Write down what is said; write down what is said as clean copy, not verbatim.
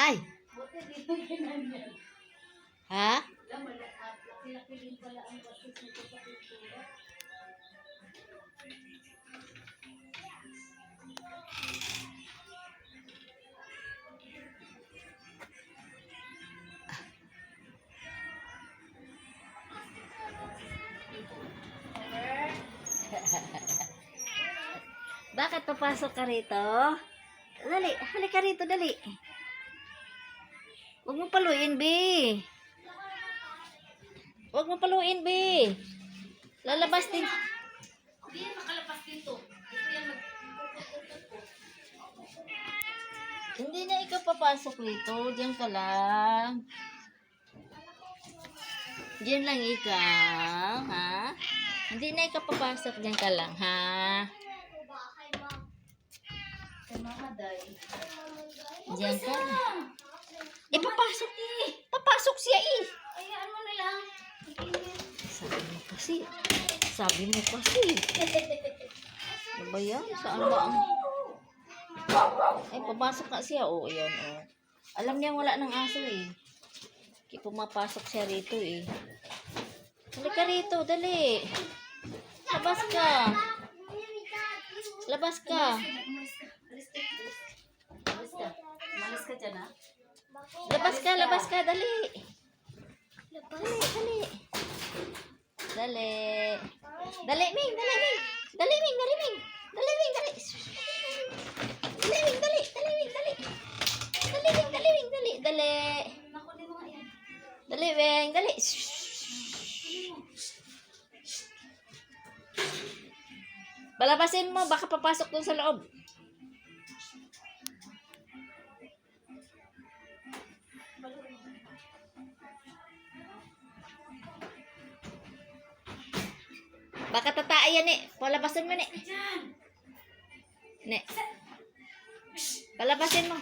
Ay! Ha? Bakit papasok ka rito? Dali, halika rito, dali. Huwag mo paluin, B. Huwag mo paluin, B. Lalabas din. Hindi yan makalabas dito. Dito yan Hindi na ikaw papasok rito. Diyan ka lang. Diyan lang ikaw, ha? Hindi na ikaw papasok. Diyan ka lang, ha? Kay Mama Day. Diyan ka lang. Papasok eh. Papasok siya eh. Ayaan mo na lang. Sabi mo kasi. Sabi mo kasi. Ano ba yan? Saan ba ang... Ay, papasok na siya. O, ayan, o. Alam niya wala ng aso eh. Kaya pumapasok siya rito eh. Halika rito, dali. Labas ka. Labas ka. Malas ka dyan, ha? Labas ka, dali. Dali, dali. Dali. Dali, Ming, dali, Ming. Dali, Ming, dali, Ming. Dali, Ming, dali. Dali, Ming, dali. Dali, Ming, dali. Dali, Ming, dali, Ming, dali. Dali. Nakunin mo nga yan. Dali, Ming, dali. Balabasin mo, baka papasok dun sa loob. Baka tataayan eh. Palabasin mo, ne. Diyan. Ne. Palabasin mo.